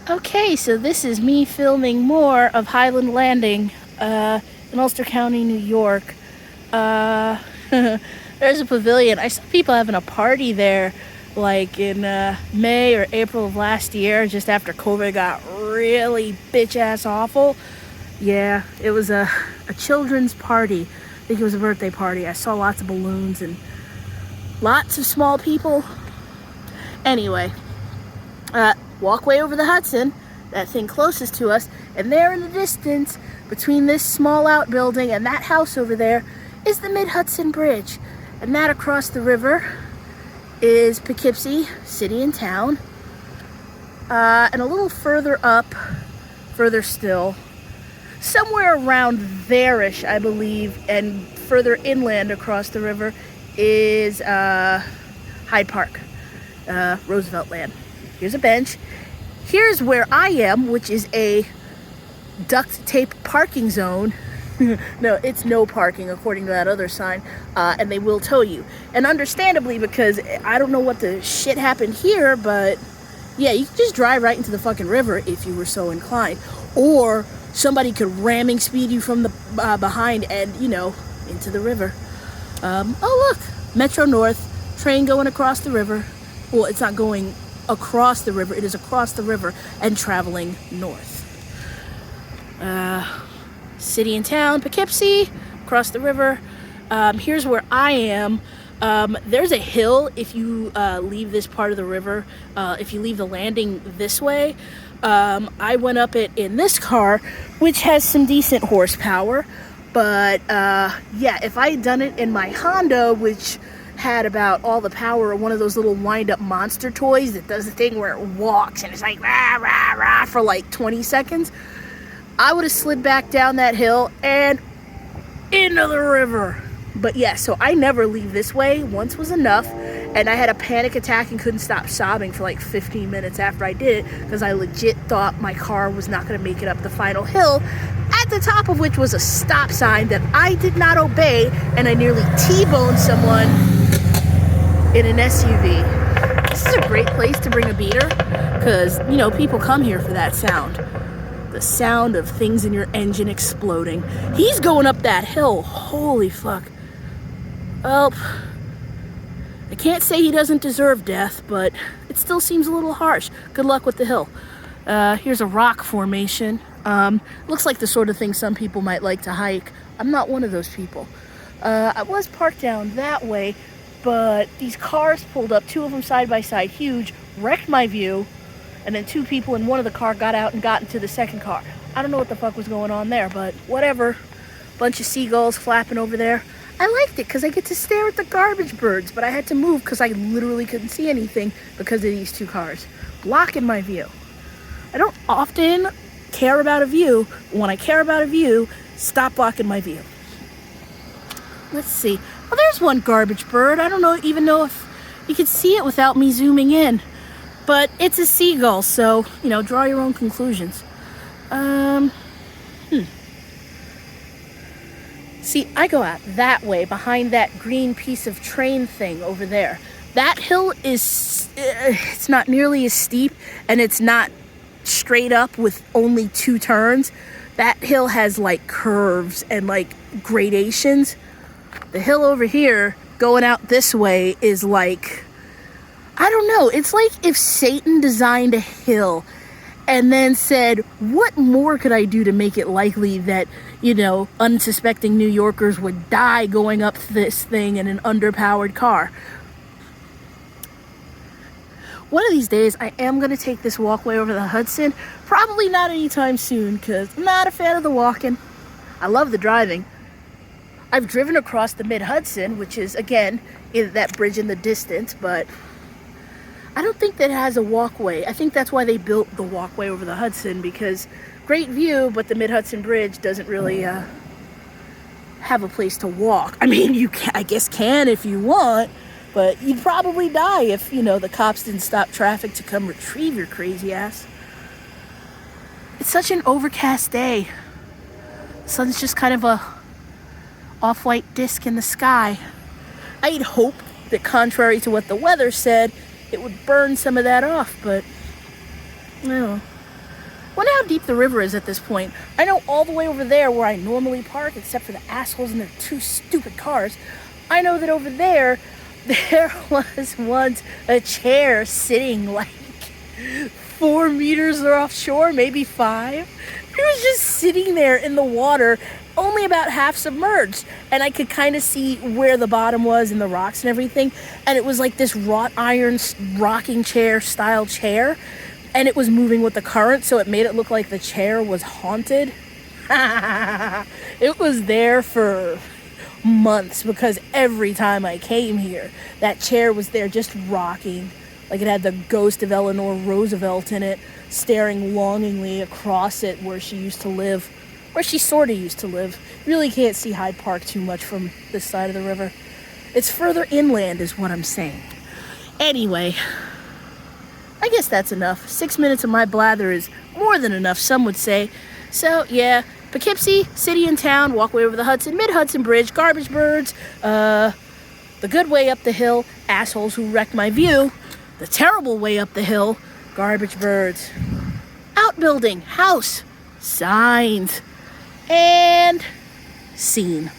Okay, so this is me filming more of Highland Landing in Ulster County, New York. There's a pavilion. I saw people having a party there like in May or April of last year, just after COVID got really bitch-ass awful. Yeah, it was a children's party. I think it was a birthday party. I saw lots of balloons and lots of small people. Anyway, walkway over the Hudson, that thing closest to us, and there in the distance, between this small outbuilding and that house over there, is the Mid-Hudson Bridge. And that across the river is Poughkeepsie, city and town. And a little further up, further still, somewhere around there-ish, I believe, and further inland across the river is Hyde Park, Roosevelt Land. Here's a bench. Here's where I am, which is a duct tape parking zone. No, it's no parking according to that other sign, and they will tow you. And understandably, because I don't know what the shit happened here, but yeah, you can just drive right into the fucking river if you were so inclined. Or somebody could ramming speed you from the behind and, you know, into the river. Oh look, Metro North, train going across the river. Well, it's not going across the river, it is across the river and traveling north. City and town, Poughkeepsie, across the river. Here's where I am. There's a hill if you leave this part of the river, if you leave the landing this way. I went up it in this car, which has some decent horsepower, but yeah, if I had done it in my Honda, which had about all the power of one of those little wind-up monster toys that does the thing where it walks and it's like rah, rah, rah for like 20 seconds, I would have slid back down that hill and into the river. But yeah, so I never leave this way. Once was enough, and I had a panic attack and couldn't stop sobbing for like 15 minutes after I did it, because I legit thought my car was not going to make it up the final hill, at the top of which was a stop sign that I did not obey, and I nearly T-boned someone in an SUV. This is a great place to bring a beater, because, you know, people come here for that sound. The sound of things in your engine exploding. He's going up that hill. Holy fuck. Well, I can't say he doesn't deserve death, but it still seems a little harsh. Good luck with the hill. Here's a rock formation. Looks like the sort of thing some people might like to hike. I'm not one of those people. I was parked down that way, but these cars pulled up, two of them side by side, huge, wrecked my view, and then two people in one of the car got out and got into the second car. I don't know what the fuck was going on there, but whatever. Bunch of seagulls flapping over there. I liked it because I get to stare at the garbage birds, but I had to move because I literally couldn't see anything because of these two cars blocking my view. I don't often care about a view. When I care about a view, stop blocking my view. Let's see. Oh, there's one garbage bird. I don't even know if you could see it without me zooming in. But it's a seagull, so, you know, draw your own conclusions. See, I go out that way, behind that green piece of train thing over there. That hill is, it's not nearly as steep, and it's not straight up with only two turns. That hill has, like, curves and, like, gradations. The hill over here, going out this way, is like, I don't know, it's like if Satan designed a hill and then said, what more could I do to make it likely that, you know, unsuspecting New Yorkers would die going up this thing in an underpowered car? One of these days, I am going to take this walkway over the Hudson. Probably not anytime soon, because I'm not a fan of the walking. I love the driving. I've driven across the Mid-Hudson, which is, again, that bridge in the distance, but I don't think that it has a walkway. I think that's why they built the walkway over the Hudson, because great view, but the Mid-Hudson Bridge doesn't really have a place to walk. I mean, you can, I guess can if you want, but you'd probably die if, you know, the cops didn't stop traffic to come retrieve your crazy ass. It's such an overcast day. The sun's just kind of a off-white disc in the sky. I'd hope that, contrary to what the weather said, it would burn some of that off, but no. Wonder how deep the river is at this point. I know all the way over there where I normally park, except for the assholes in their two stupid cars. I know that over there was once a chair sitting like 4 meters offshore, maybe 5. It was just sitting there in the water, only about half submerged, and I could kind of see where the bottom was and the rocks and everything, and it was like this wrought iron rocking chair style chair, and it was moving with the current, so it made it look like the chair was haunted. It was there for months, because every time I came here, that chair was there just rocking, like it had the ghost of Eleanor Roosevelt in it, staring longingly across it where she used to live, where she sort of used to live. Really can't see Hyde Park too much from this side of the river. It's further inland is what I'm saying. Anyway, I guess that's enough. 6 minutes of my blather is more than enough, some would say. So, yeah, Poughkeepsie, city and town, walkway over the Hudson, mid-Hudson Bridge, garbage birds, the good way up the hill, assholes who wrecked my view, the terrible way up the hill, garbage birds, outbuilding, house, signs, and scene.